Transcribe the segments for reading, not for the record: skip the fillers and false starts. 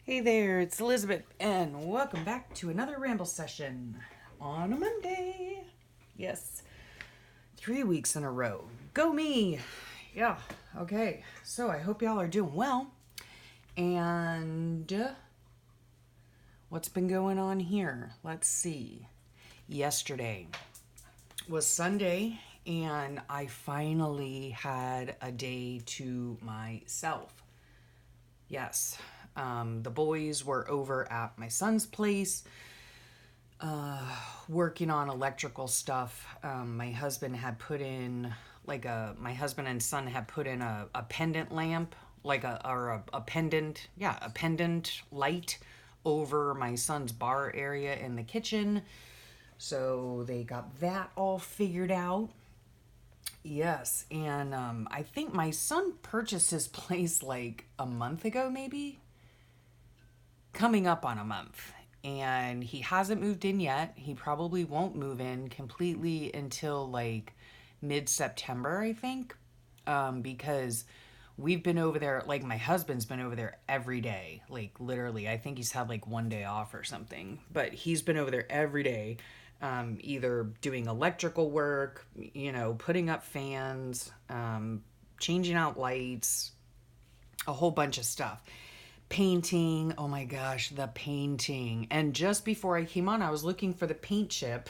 Hey there, it's Elizabeth, and welcome back to another Ramble session on a Monday. Yes, 3 weeks in a row. Go me! Yeah, okay. So I hope y'all are doing well. And what's been going on here? Let's see. Yesterday was Sunday, and I finally had a day to myself. Yes. The boys were over at my son's place working on electrical stuff. My husband had put in my husband and son had put in a pendant lamp, a pendant, yeah, a pendant light over my son's bar area in the kitchen. So they got that all figured out. Yes, and I think my son purchased his place like a month ago, maybe coming up on a month. And he hasn't moved in yet. He probably won't move in completely until like mid September, I think. Because we've been over there, like my husband's been over there every day. Like literally, I think he's had like one day off or something. But he's been over there every day, either doing electrical work, putting up fans, changing out lights, a whole bunch of stuff. Painting, oh my gosh, the painting. And just before I came on, I was looking for the paint chip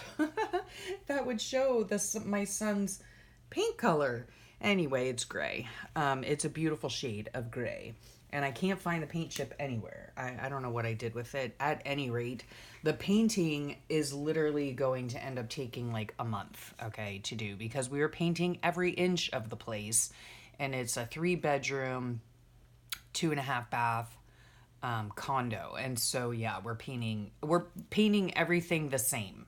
that would show my son's paint color. Anyway, it's gray. It's a beautiful shade of gray. And I can't find the paint chip anywhere. I don't know what I did with it. At any rate, the painting is literally going to end up taking like a month, okay, to do, because we were painting every inch of the place. And it's a 3-bedroom, 2.5 bath condo. And so yeah, we're painting everything the same,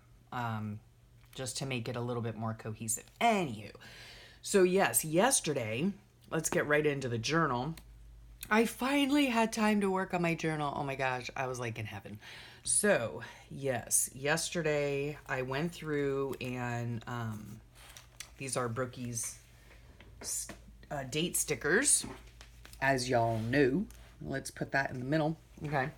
just to make it a little bit more cohesive. Anywho, so yes, yesterday, let's get right into the journal. I finally had time to work on my journal. Oh my gosh, I was like in heaven. So yes, yesterday I went through and these are Brookie's date stickers, as y'all know. Let's put that in the middle. Okay.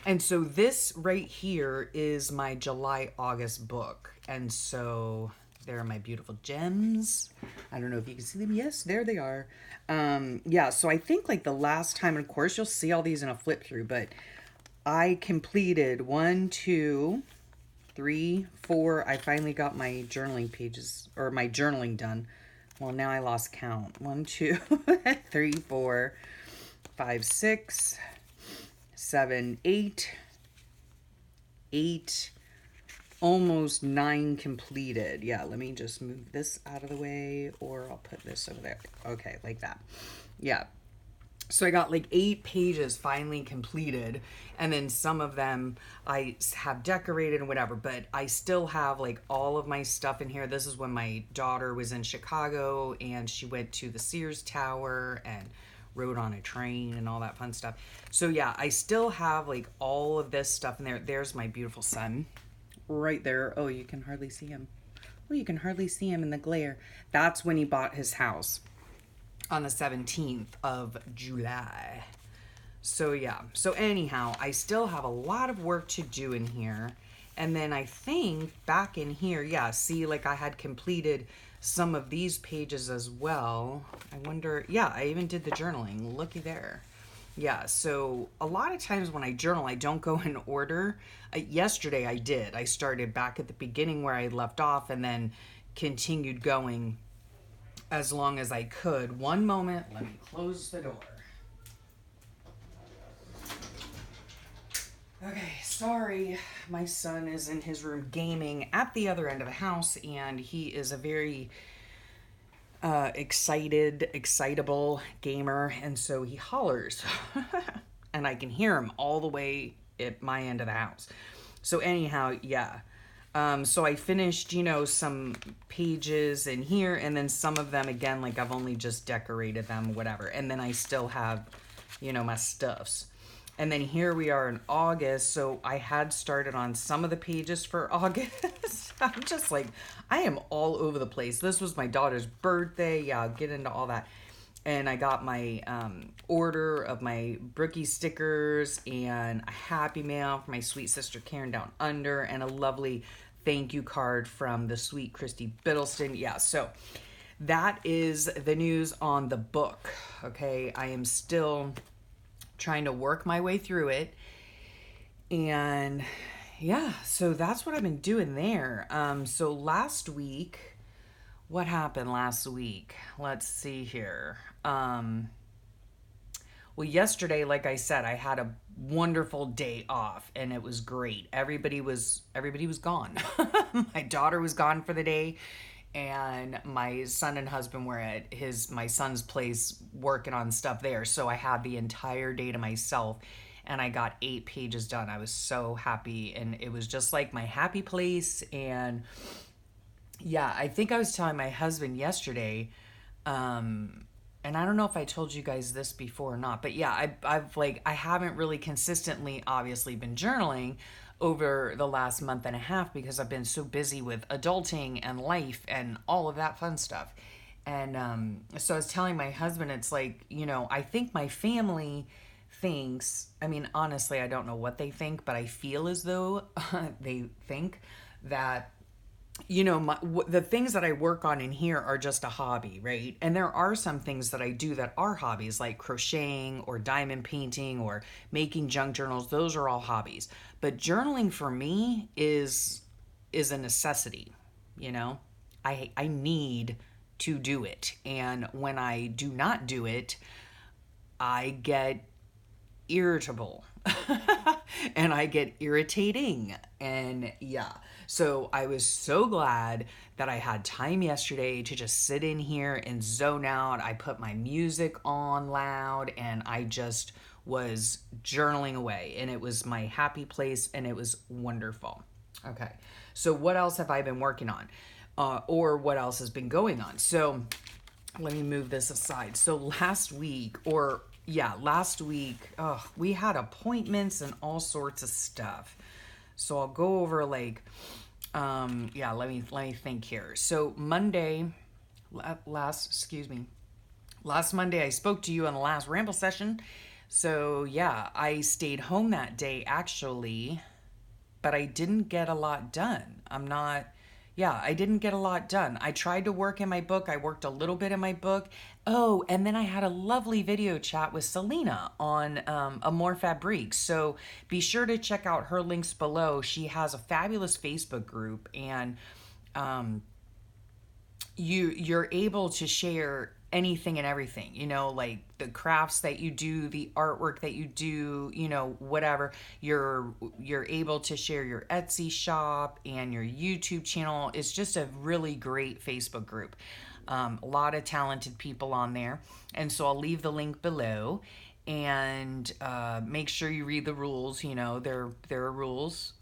And so this right here is my July-August book. And so there are my beautiful gems. I don't know if you can see them. Yes, there they are. Yeah, so I think like the last time, and of course you'll see all these in a flip through, but I completed 1, 2, 3, 4. I finally got my journaling pages, or my journaling done. Well, now I lost count. 1, 2, 3, 4, 5, 6, 7, 8, almost 9 completed. Yeah, let me just move this out of the way, or I'll put this over there. Okay, like that. Yeah. So I got like 8 pages finally completed, and then some of them I have decorated and whatever, but I still have like all of my stuff in here. This is when my daughter was in Chicago and she went to the Sears Tower and rode on a train and all that fun stuff. So yeah, I still have like all of this stuff in there. There's my beautiful son right there. Oh, you can hardly see him. Oh, you can hardly see him in the glare. That's when he bought his house on the 17th of July. So yeah, so anyhow, I still have a lot of work to do in here. And then I think back in here, yeah, see, like I had completed some of these pages as well. I wonder, yeah, I even did the journaling. Looky there. Yeah, so a lot of times when I journal, I don't go in order. Yesterday I did. I started back at the beginning where I left off and then continued going as long as I could. One moment, let me close the door. Okay, sorry. My son is in his room gaming at the other end of the house, and he is a very excitable gamer, and so he hollers. And I can hear him all the way at my end of the house. So anyhow, yeah. So I finished, some pages in here, and then some of them, again, like I've only just decorated them, whatever. And then I still have, my stuffs. And then here we are in August. So I had started on some of the pages for August. I'm just like, I am all over the place. This was my daughter's birthday. Yeah, I'll get into all that. and I got my order of my Brookie stickers and a happy mail from my sweet sister Karen down under, and a lovely thank you card from the sweet Christy Biddleston. Yeah, so that is the news on the book. Okay, I am still trying to work my way through it, and yeah, so that's what I've been doing there. So last week, what happened last week? Let's see here. Well, yesterday, like I said, I had a wonderful day off and it was great. Everybody was gone. My daughter was gone for the day, and my son and husband were at my son's place working on stuff there. So I had the entire day to myself and I got 8 pages done. I was so happy, and it was just like my happy place. And yeah, I think I was telling my husband yesterday, and I don't know if I told you guys this before or not, but yeah, I haven't really consistently, obviously, been journaling over the last month and a half because I've been so busy with adulting and life and all of that fun stuff. And so I was telling my husband, it's like, I think my family thinks, I mean, honestly, I don't know what they think, but I feel as though they think that the things that I work on in here are just a hobby, right? And there are some things that I do that are hobbies, like crocheting or diamond painting or making junk journals. Those are all hobbies. But journaling for me is a necessity, you know? I need to do it. And when I do not do it, I get irritable and I get irritating. And yeah, so I was so glad that I had time yesterday to just sit in here and zone out. I put my music on loud and I just was journaling away, and it was my happy place and it was wonderful. Okay, so what else have I been working on, or what else has been going on? So let me move this aside. So last week, we had appointments and all sorts of stuff. So I'll go over let me think here. So last Monday I spoke to you on the last Ramble session. So yeah, I stayed home that day actually, but I didn't get a lot done. I didn't get a lot done. I tried to work in my book. I worked a little bit in my book. Oh, and then I had a lovely video chat with Selena on Amore Fabrique. So be sure to check out her links below. She has a fabulous Facebook group, and you're able to share anything and everything, like the crafts that you do, the artwork that you do, whatever. You're able to share your Etsy shop and your YouTube channel. It's just a really great Facebook group. A lot of talented people on there, and so I'll leave the link below. And make sure you read the rules. There are rules.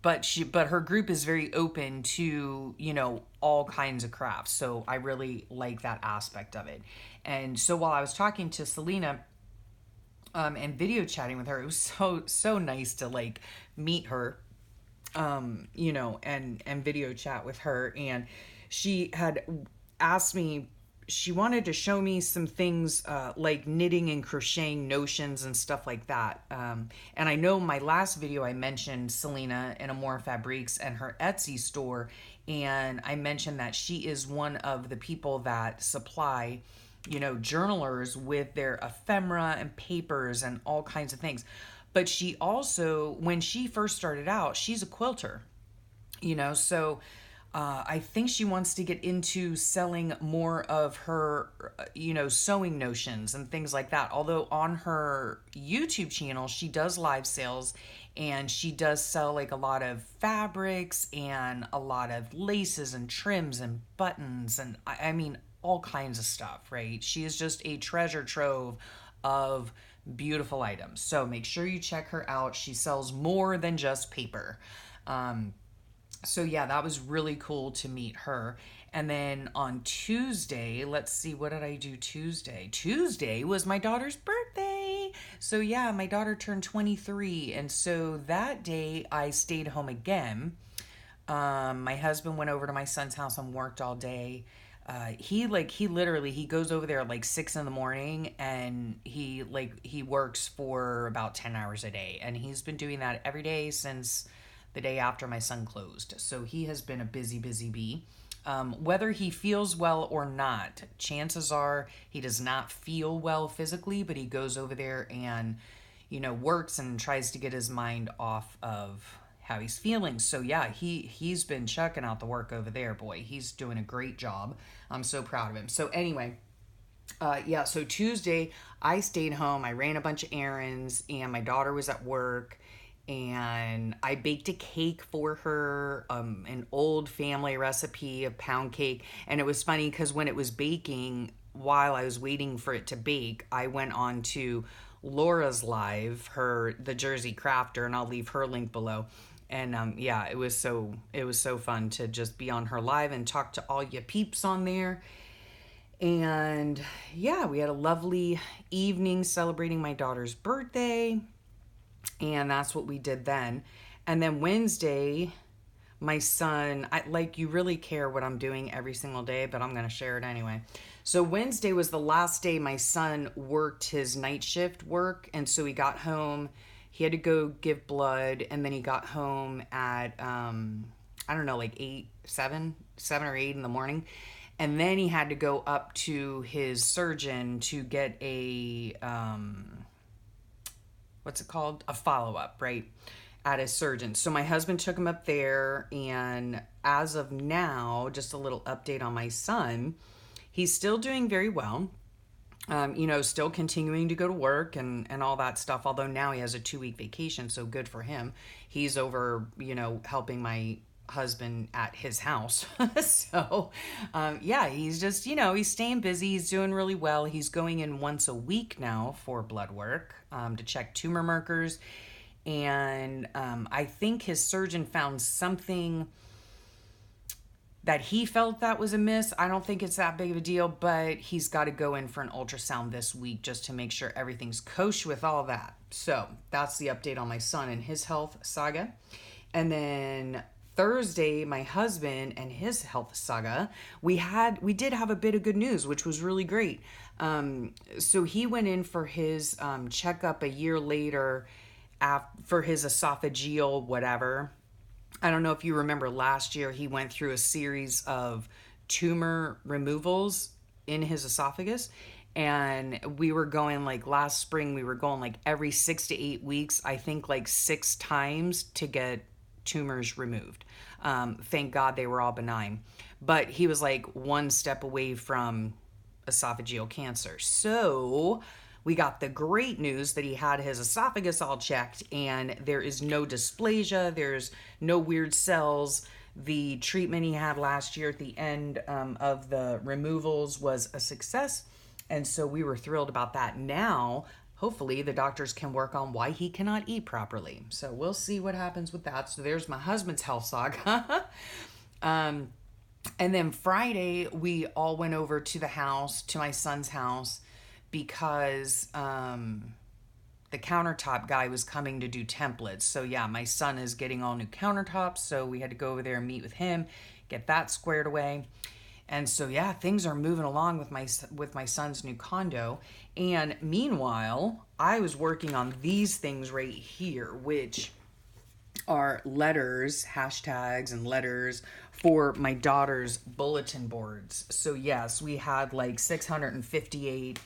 But her group is very open to, all kinds of crafts. So I really like that aspect of it. And so while I was talking to Selena, and video chatting with her, it was so nice to meet her, and video chat with her. And she had asked me, she wanted to show me some things like knitting and crocheting notions and stuff like that. And I know my last video I mentioned Selena and Amore Fabriques and her Etsy store, and I mentioned that she is one of the people that supply, journalers with their ephemera and papers and all kinds of things. But she also, when she first started out, she's a quilter, so I think she wants to get into selling more of her, sewing notions and things like that. Although on her YouTube channel, she does live sales, and she does sell a lot of fabrics and a lot of laces and trims and buttons and I mean, all kinds of stuff, right? She is just a treasure trove of beautiful items. So make sure you check her out. She sells more than just paper. So yeah, that was really cool to meet her. And then on Tuesday, let's see, what did I do Tuesday? Tuesday was my daughter's birthday. So yeah, my daughter turned 23. And so that day I stayed home again. My husband went over to my son's house and worked all day. He literally he goes over there at like 6 in the morning, and he works for about 10 hours a day, and he's been doing that every day since the day after my son closed. So he has been a busy bee. Whether he feels well or not, chances are he does not feel well physically, but he goes over there and, works and tries to get his mind off of how he's feeling. So yeah, he's been checking out the work over there. Boy, he's doing a great job. I'm so proud of him. So anyway, yeah, so Tuesday I stayed home. I ran a bunch of errands, and my daughter was at work, and I baked a cake for her, an old family recipe of pound cake. And it was funny because when it was baking, while I was waiting for it to bake, I went on to Laura's live, the Jersey Crafter, and I'll leave her link below. And yeah, it was so fun to just be on her live and talk to all you peeps on there. And yeah, we had a lovely evening celebrating my daughter's birthday, and that's what we did then. And then Wednesday, my son, you really care what I'm doing every single day, but I'm going to share it anyway. So Wednesday was the last day my son worked his night shift work, and so he got home. He had to go give blood, and then he got home at I don't know, like 7 or 8 in the morning. And then he had to go up to his surgeon to get a what's it called? A follow-up, right? At his surgeon. So my husband took him up there, and as of now, just a little update on my son. He's still doing very well. Still continuing to go to work and all that stuff, although now he has a 2-week vacation, so good for him. He's over, helping my husband at his house. So, yeah, he's just, he's staying busy. He's doing really well. He's going in once a week now for blood work, to check tumor markers. And I think his surgeon found something that he felt that was amiss. I don't think it's that big of a deal, but he's got to go in for an ultrasound this week just to make sure everything's kosher with all that. So that's the update on my son and his health saga. And then Thursday, my husband and his health saga, we did have a bit of good news, which was really great. So he went in for his checkup a year later for his esophageal whatever. I don't know if you remember last year, he went through a series of tumor removals in his esophagus. And we were going last spring, we were going every 6 to 8 weeks, I think 6 times to get tumors removed. Thank God they were all benign. But he was one step away from esophageal cancer. So we got the great news that he had his esophagus all checked, and there is no dysplasia, there's no weird cells. The treatment he had last year at the end of the removals was a success, and so we were thrilled about that. Now, hopefully, the doctors can work on why he cannot eat properly. So we'll see what happens with that. So there's my husband's health saga. And then Friday, we all went over to the house, to my son's house, because the countertop guy was coming to do templates. So yeah, my son is getting all new countertops, so we had to go over there and meet with him, get that squared away. And so yeah, things are moving along with my son's new condo. And meanwhile, I was working on these things right here, which are letters, hashtags and letters for my daughter's bulletin boards. So yes, we had 658,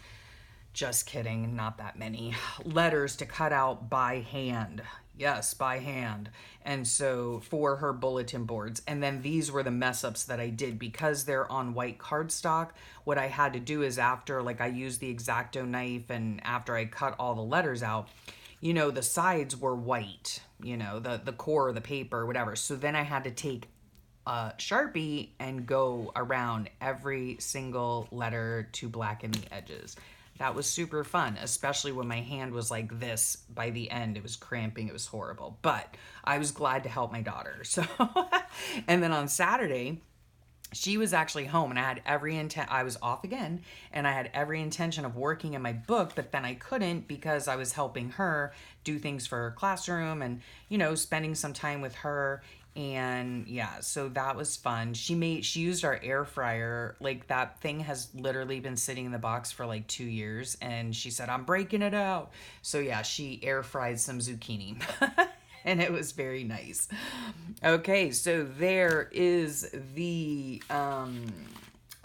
just kidding, not that many, letters to cut out by hand. Yes, by hand. And so for her bulletin boards. And then these were the mess ups that I did because they're on white cardstock. What I had to do is after, I used the X-Acto knife, and after I cut all the letters out, the sides were white, the core of the paper, whatever. So then I had to take a Sharpie and go around every single letter to blacken the edges. That was super fun, especially when my hand was like this by the end. It was cramping. It was horrible. But I was glad to help my daughter. So, and then on Saturday, she was actually home, and I had every intent. I was off again, and I had every intention of working in my book, but then I couldn't because I was helping her do things for her classroom and, spending some time with her. And yeah, so that was fun. She used our air fryer. Like that thing has literally been sitting in the box for like 2 years, and she said, I'm breaking it out. So yeah, she air fried some zucchini. And it was very nice. Okay, so there is the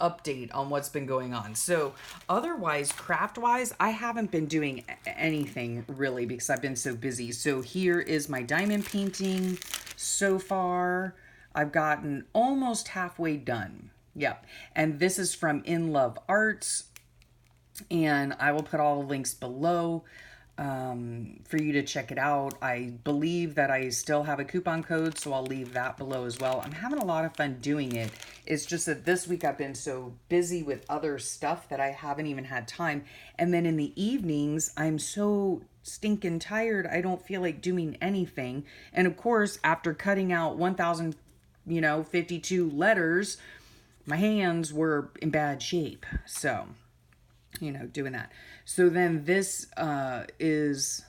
update on what's been going on. So otherwise, craft wise, I haven't been doing anything really because I've been so busy. So here is my diamond painting so far. I've gotten almost halfway done. Yep. And this is from InLoveArts, and I will put all the links below for you to check it out. I believe that I still have a coupon code, so I'll leave that below as well. I'm having a lot of fun doing it. It's just that this week I've been so busy with other stuff that I haven't even had time. And then in the evenings, I'm so stinking tired, I don't feel like doing anything. And of course, after cutting out 1,052 letters, my hands were in bad shape. So doing that. So then this is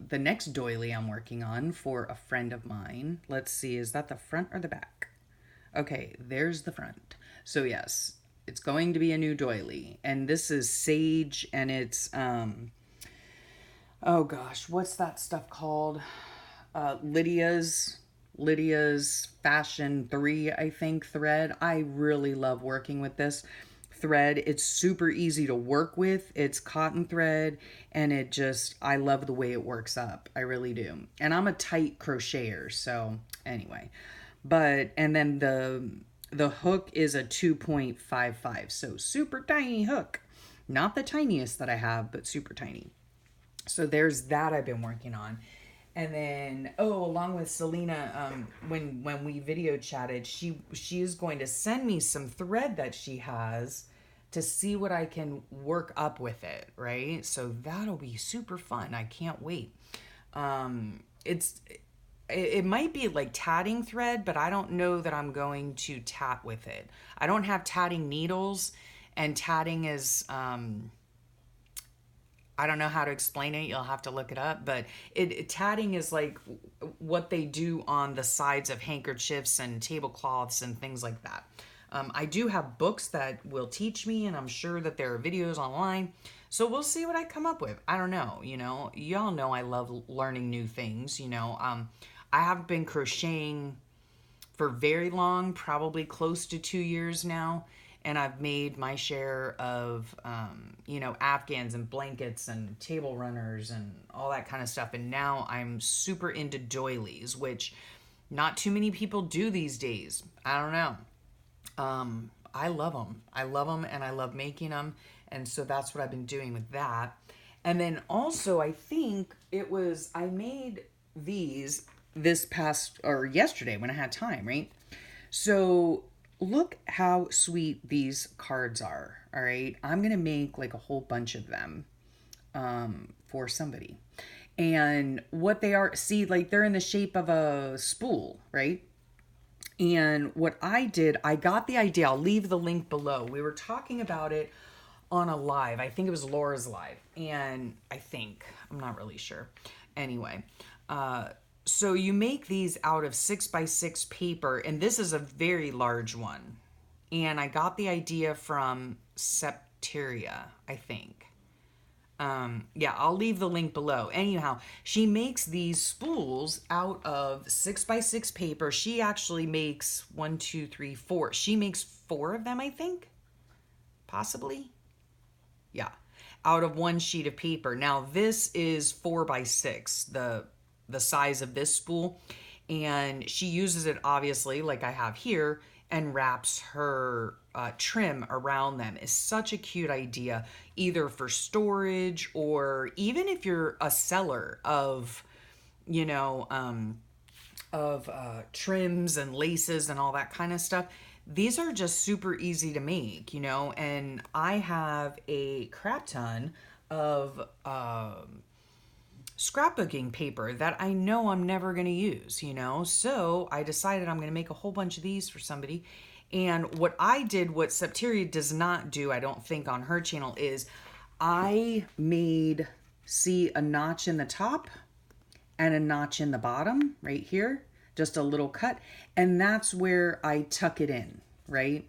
the next doily I'm working on for a friend of mine. Let's see, is that the front or the back? Okay, there's the front. So yes, it's going to be a new doily. And this is sage, and it's, oh gosh, what's that stuff called? Lydia's Fashion 3, I think, thread. I really love working with this thread. It's super easy to work with. It's cotton thread, and I love the way it works up. I really do. And I'm a tight crocheter, so anyway. And then the hook is a 2.55, so super tiny hook. Not the tiniest that I have, but super tiny. So there's that I've been working on. And then, along with Selena, when we video chatted, she is going to send me some thread that she has to see what I can work up with it, right? So that'll be super fun. I can't wait. It might be like tatting thread, but I don't know that I'm going to tat with it. I don't have tatting needles, and tatting is I don't know how to explain it. You'll have to look it up. But tatting is like what they do on the sides of handkerchiefs and tablecloths and things like that. I do have books that will teach me, and I'm sure that there are videos online. So we'll see what I come up with. I don't know. Y'all know I love learning new things. I have been crocheting for very long, probably close to 2 years now. And I've made my share of, Afghans and blankets and table runners and all that kind of stuff. And now I'm super into doilies, which not too many people do these days. I don't know. I love them. I love them, and I love making them. And so that's what I've been doing with that. And then also, I think I made these yesterday when I had time, right? So look how sweet these cards are. All right. I'm going to make like a whole bunch of them for somebody. And what they are, see, like they're in the shape of a spool, right? And what I did, I got the idea. I'll leave the link below. We were talking about it on a live. I think it was Laura's live. And I'm not really sure. Anyway, so you make these out of 6x6 paper, and this is a very large one. And I got the idea from Septeria, I think. I'll leave the link below. Anyhow, she makes these spools out of 6x6 paper. She actually makes 1, 2, 3, 4. She makes 4 of them, I think. Possibly. Yeah. Out of one sheet of paper. Now this is 4x6, the size of this spool. And she uses it, obviously, like I have here, and wraps her trim around them. Is such a cute idea, either for storage or even if you're a seller of, trims and laces and all that kind of stuff. These are just super easy to make, and I have a crap ton of scrapbooking paper that I know I'm never going to use, so I decided I'm going to make a whole bunch of these for somebody. And what I did, what Septeria does not do, I don't think, on her channel, is I made, see, a notch in the top and a notch in the bottom right here. just a little cut. And that's where I tuck it in, right?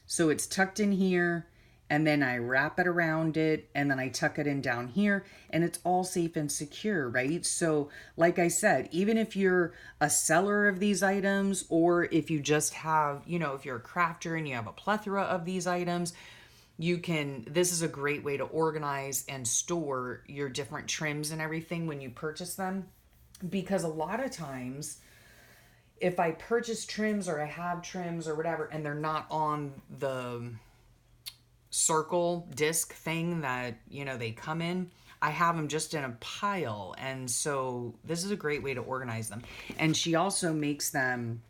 So it's tucked in here, and then I wrap it around it, and then I tuck it in down here, and it's all safe and secure, right? So like I said, even if you're a seller of these items, or if you just have, you know, if you're a crafter and you have a plethora of these items, this is a great way to organize and store your different trims and everything when you purchase them. Because a lot of times, if I purchase trims or I have trims or whatever, and they're not on the circle disc thing that, you know, they come in, I have them just in a pile. And so this is a great way to organize them. And she also makes them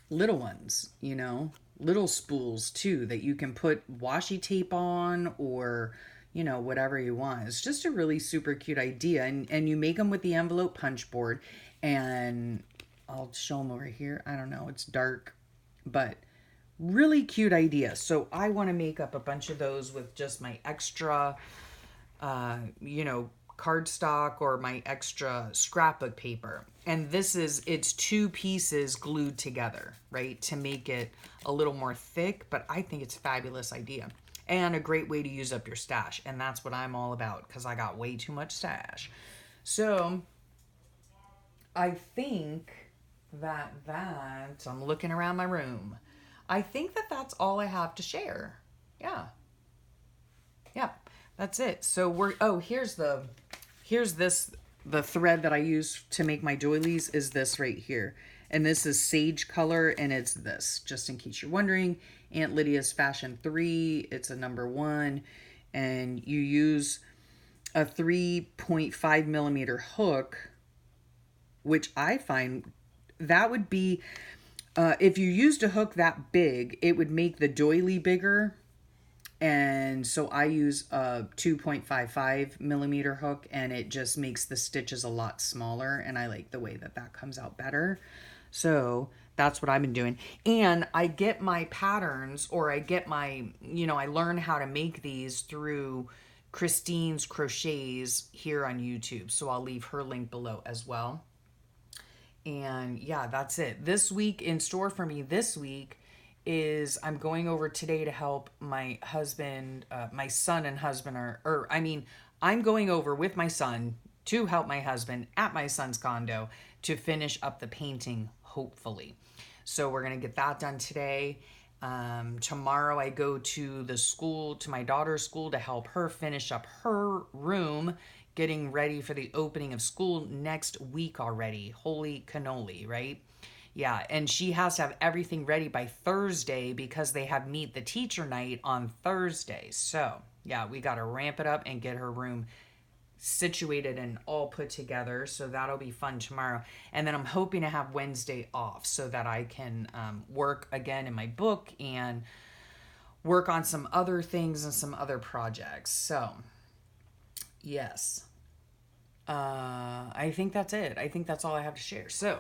little ones, you know, little spools too, that you can put washi tape on, or, you know, whatever you want. It's just a really super cute idea. And you make them with the envelope punch board, and I'll show them over here. I don't know, it's dark, but really cute idea. So I want to make up a bunch of those with just my extra, you know, cardstock or my extra scrapbook paper. And it's 2 pieces glued together, right, to make it a little more thick. But I think it's a fabulous idea and a great way to use up your stash. And that's what I'm all about, because I got way too much stash. So I think that I'm looking around my room. I think that that's all I have to share. Yeah. That's it. So here's the thread that I use to make my doilies is this right here. And this is sage color, and it's this, just in case you're wondering. Aunt Lydia's Fashion 3, it's a number 1, and you use a 3.5 millimeter hook, which I find that would be, if you used a hook that big, it would make the doily bigger. And so I use a 2.55 millimeter hook, and it just makes the stitches a lot smaller. And I like the way that comes out better. So that's what I've been doing. And I get my patterns, or I get my, you know, I learn how to make these through Christine's Crochets here on YouTube. So I'll leave her link below as well. And yeah, that's it. This week in store for me this week is I'm going over today to help my husband, my son and husband I'm going over with my son to help my husband at my son's condo to finish up the painting, hopefully. So we're going to get that done today. Tomorrow I go to my daughter's school to help her finish up her room, getting ready for the opening of school next week already. Holy cannoli, right? Yeah, and she has to have everything ready by Thursday because they have Meet the Teacher night on Thursday. So, yeah, we got to ramp it up and get her room situated and all put together. So that'll be fun tomorrow. And then I'm hoping to have Wednesday off so that I can work again in my book and work on some other things and some other projects. So, yes. I think that's it. I think that's all I have to share. So,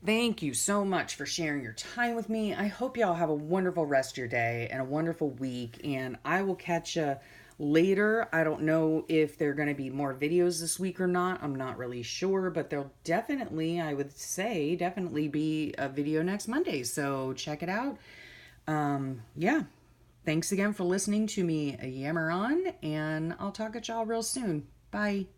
thank you so much for sharing your time with me. I hope y'all have a wonderful rest of your day and a wonderful week. And I will catch you later. I don't know if there are going to be more videos this week or not. I'm not really sure, but there'll definitely, I would say, definitely be a video next Monday. So check it out. Yeah. Thanks again for listening to me yammer on, and I'll talk at y'all real soon. Bye.